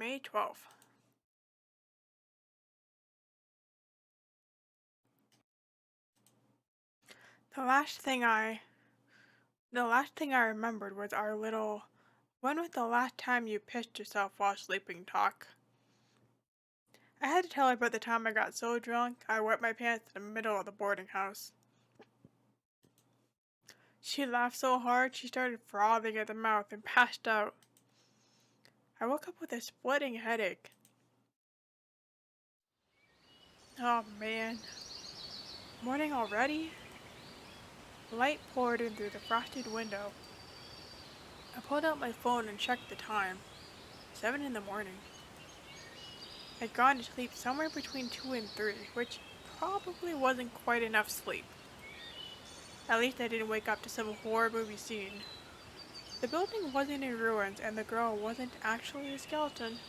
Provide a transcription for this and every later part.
May 12th. The last thing I the last thing I remembered was our little "when was the last time you pissed yourself while sleeping" talk. I had to tell her about the time I got so drunk I wet my pants in the middle of the boarding house. She laughed so hard she started frothing at the mouth and passed out. I woke up with a splitting headache. Oh man. Morning already? Light poured in through the frosted window. I pulled out my phone and checked the time. 7 in the morning. I'd gone to sleep somewhere between 2 and 3, which probably wasn't quite enough sleep. At least I didn't wake up to some horror movie scene. The building wasn't in ruins and the girl wasn't actually a skeleton.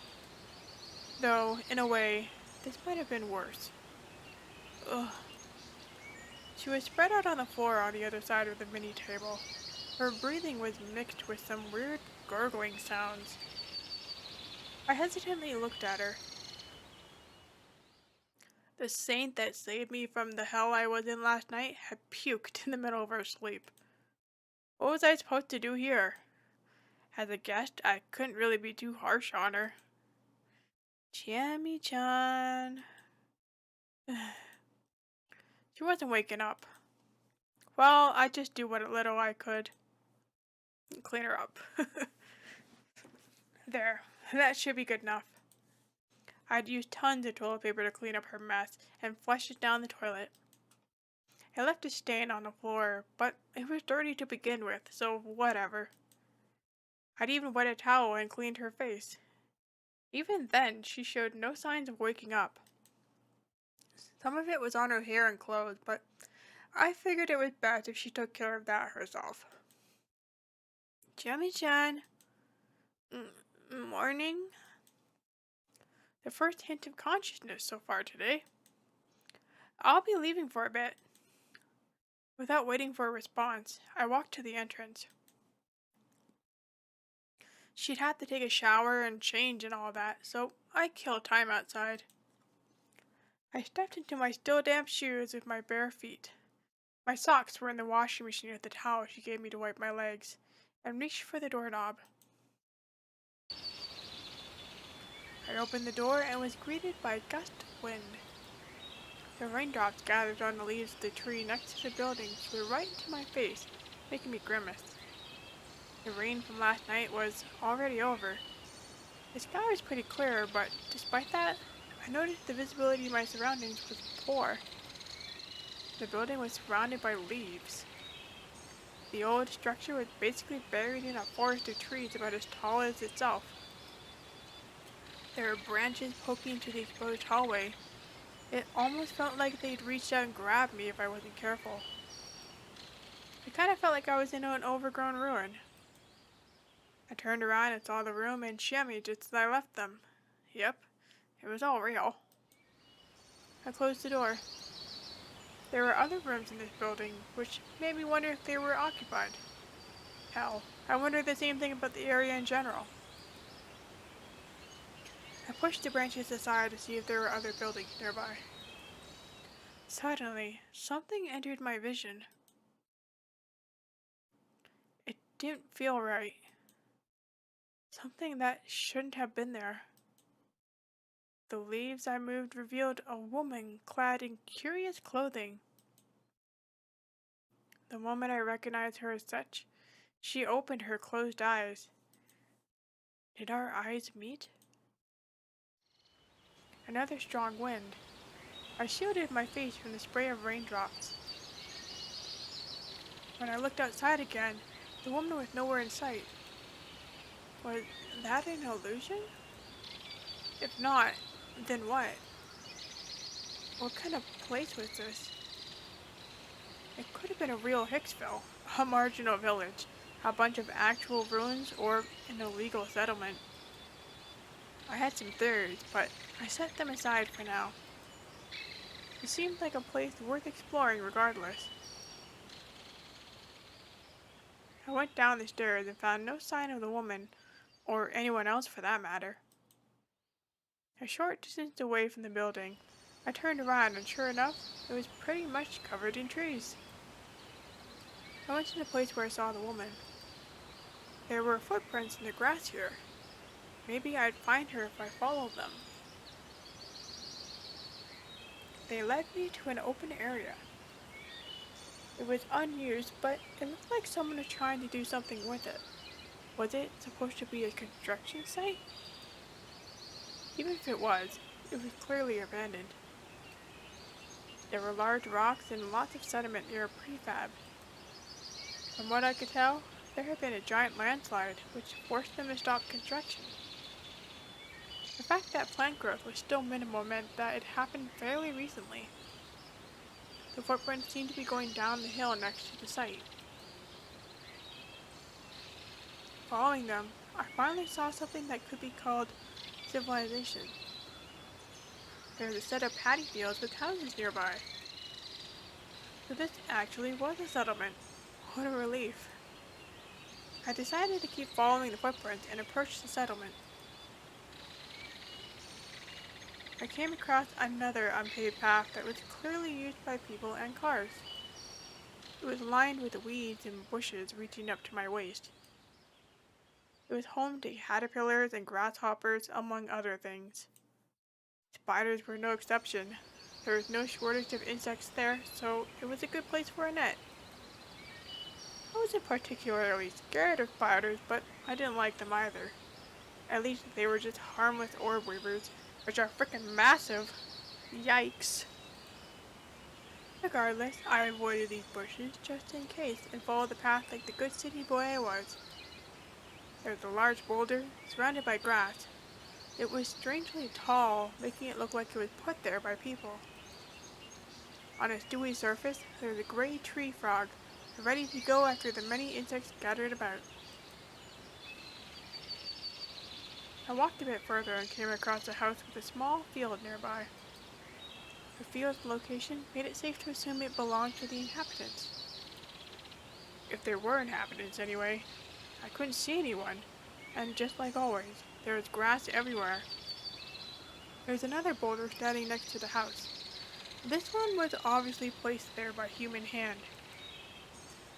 Though, in a way, this might have been worse. Ugh. She was spread out on the floor on the other side of the mini table. Her breathing was mixed with some weird gurgling sounds. I hesitantly looked at her. The saint that saved me from the hell I was in last night had puked in the middle of her sleep. What was I supposed to do here? As a guest, I couldn't really be too harsh on her. Chiami-chan. She wasn't waking up. Well, I just do what little I could. Clean her up. There, that should be good enough. I'd used tons of toilet paper to clean up her mess and flush it down the toilet. I left a stain on the floor, but it was dirty to begin with, so whatever. I'd even wet a towel and cleaned her face. Even then, she showed no signs of waking up. Some of it was on her hair and clothes, but I figured it was best if she took care of that herself. Jimmy-chan. Morning? The first hint of consciousness so far today. I'll be leaving for a bit. Without waiting for a response, I walked to the entrance. She'd have to take a shower and change and all that, so I killed time outside. I stepped into my still damp shoes with my bare feet. My socks were in the washing machine with the towel she gave me to wipe my legs, and reached for the doorknob. I opened the door and was greeted by a gust of wind. The raindrops gathered on the leaves of the tree next to the building flew right into my face, making me grimace. The rain from last night was already over. The sky was pretty clear, but despite that, I noticed the visibility of my surroundings was poor. The building was surrounded by leaves. The old structure was basically buried in a forest of trees about as tall as itself. There were branches poking into the exposed hallway. It almost felt like they'd reach out and grab me if I wasn't careful. It kind of felt like I was in an overgrown ruin. I turned around and saw the room and shammied just as I left them. Yep, it was all real. I closed the door. There were other rooms in this building, which made me wonder if they were occupied. Hell, I wondered the same thing about the area in general. I pushed the branches aside to see if there were other buildings nearby. Suddenly, something entered my vision. It didn't feel right. Something that shouldn't have been there. The leaves I moved revealed a woman clad in curious clothing. The moment I recognized her as such, she opened her closed eyes. Did our eyes meet? Another strong wind. I shielded my face from the spray of raindrops. When I looked outside again, the woman was nowhere in sight. Was that an illusion? If not, then what? What kind of place was this? It could have been a real Hicksville, a marginal village, a bunch of actual ruins, or an illegal settlement. I had some theories, but I set them aside for now. It seemed like a place worth exploring regardless. I went down the stairs and found no sign of the woman, or anyone else for that matter. A short distance away from the building, I turned around and sure enough, it was pretty much covered in trees. I went to the place where I saw the woman. There were footprints in the grass here. Maybe I'd find her if I followed them. They led me to an open area. It was unused, but it looked like someone was trying to do something with it. Was it supposed to be a construction site? Even if it was clearly abandoned. There were large rocks and lots of sediment near a prefab. From what I could tell, there had been a giant landslide which forced them to stop construction. The fact that plant growth was still minimal meant that it happened fairly recently. The footprints seemed to be going down the hill next to the site. Following them, I finally saw something that could be called civilization. There was a set of paddy fields with houses nearby. So this actually was a settlement. What a relief. I decided to keep following the footprints and approach the settlement. I came across another unpaved path that was clearly used by people and cars. It was lined with weeds and bushes reaching up to my waist. It was home to caterpillars and grasshoppers, among other things. Spiders were no exception. There was no shortage of insects there, so it was a good place for a net. I wasn't particularly scared of spiders, but I didn't like them either. At least they were just harmless orb weavers, which are frickin' massive. Yikes. Regardless, I avoided these bushes just in case and followed the path like the good city boy I was. There was a large boulder, surrounded by grass. It was strangely tall, making it look like it was put there by people. On its dewy surface, there was a gray tree frog, ready to go after the many insects scattered about. I walked a bit further and came across a house with a small field nearby. The field's location made it safe to assume it belonged to the inhabitants. If there were inhabitants anyway. I couldn't see anyone, and just like always, there was grass everywhere. There was another boulder standing next to the house. This one was obviously placed there by human hand.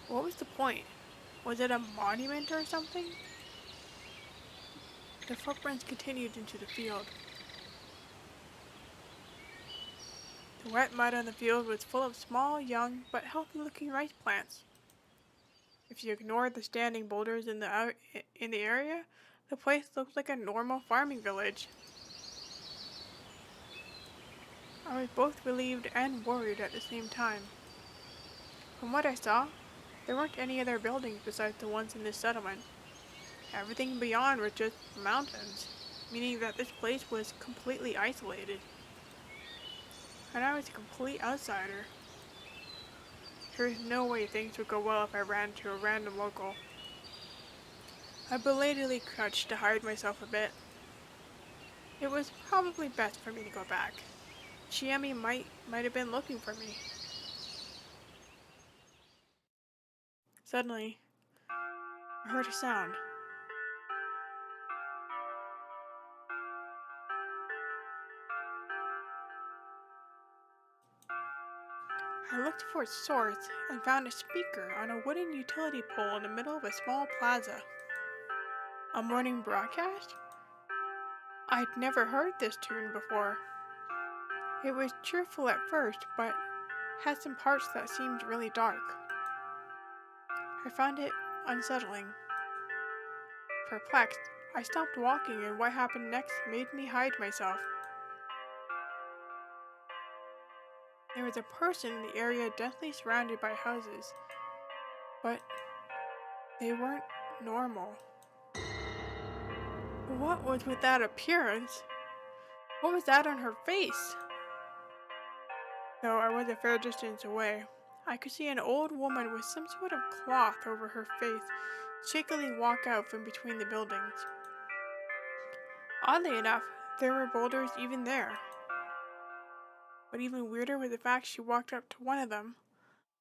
What was the point? Was it a monument or something? The footprints continued into the field. The wet mud on the field was full of small, young, but healthy-looking rice plants. If you ignored the standing boulders in the area, the place looked like a normal farming village. I was both relieved and worried at the same time. From what I saw, there weren't any other buildings besides the ones in this settlement. Everything beyond were just mountains, meaning that this place was completely isolated. And I was a complete outsider. There was no way things would go well if I ran into a random local. I belatedly crouched to hide myself a bit. It was probably best for me to go back. Chiemi might have been looking for me. Suddenly, I heard a sound. I looked for its source and found a speaker on a wooden utility pole in the middle of a small plaza. A morning broadcast? I'd never heard this tune before. It was cheerful at first, but had some parts that seemed really dark. I found it unsettling. Perplexed, I stopped walking, and what happened next made me hide myself. There was a person in the area densely surrounded by houses, but they weren't normal. What was with that appearance? What was that on her face? Though I was a fair distance away, I could see an old woman with some sort of cloth over her face shakily walk out from between the buildings. Oddly enough, there were boulders even there. But even weirder was the fact she walked up to one of them,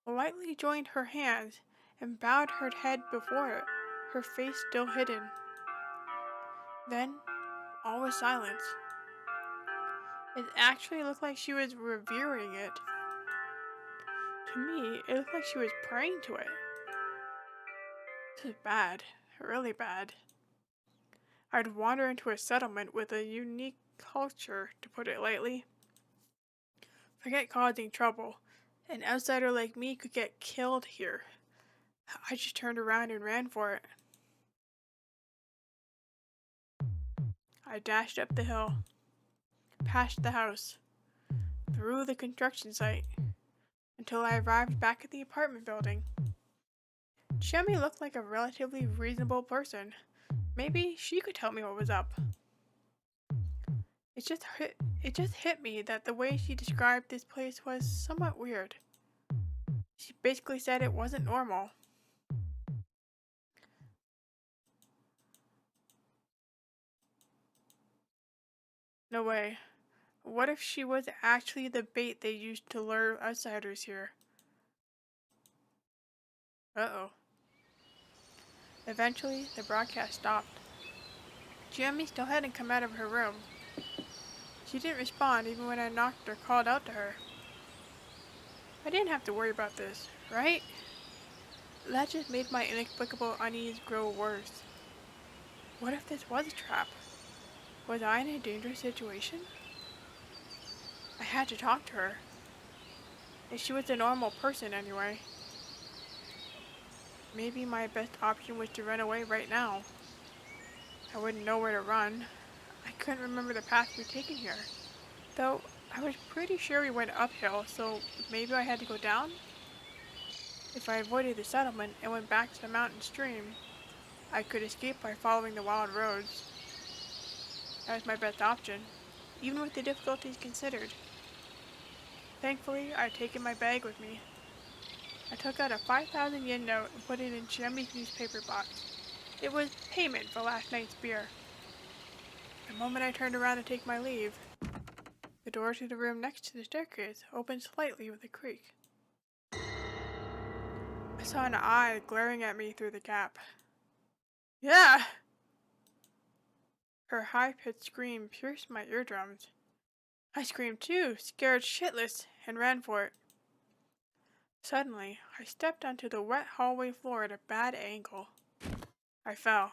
lightly joined her hands, and bowed her head before it, her face still hidden. Then, all was silence. It actually looked like she was revering it. To me, it looked like she was praying to it. This is bad. Really bad. I'd wander into a settlement with a unique culture, to put it lightly. Forget causing trouble. An outsider like me could get killed here. I just turned around and ran for it. I dashed up the hill, past the house, through the construction site, until I arrived back at the apartment building. Chummy looked like a relatively reasonable person. Maybe she could tell me what was up. It just hit me that the way she described this place was somewhat weird. She basically said it wasn't normal. No way. What if she was actually the bait they used to lure outsiders here? Uh-oh. Eventually, the broadcast stopped. Jimmy still hadn't come out of her room. She didn't respond even when I knocked or called out to her. I didn't have to worry about this, right? That just made my inexplicable unease grow worse. What if this was a trap? Was I in a dangerous situation? I had to talk to her. If she was a normal person anyway. Maybe my best option was to run away right now. I wouldn't know where to run. I couldn't remember the path we'd taken here. Though, I was pretty sure we went uphill, so maybe I had to go down? If I avoided the settlement and went back to the mountain stream, I could escape by following the wild roads. That was my best option, even with the difficulties considered. Thankfully, I had taken my bag with me. I took out a 5,000 yen note and put it in Jimmy's newspaper box. It was payment for last night's beer. The moment I turned around to take my leave, the door to the room next to the staircase opened slightly with a creak. I saw an eye glaring at me through the gap. Yeah! Her high-pitched scream pierced my eardrums. I screamed too, scared shitless, and ran for it. Suddenly, I stepped onto the wet hallway floor at a bad angle. I fell.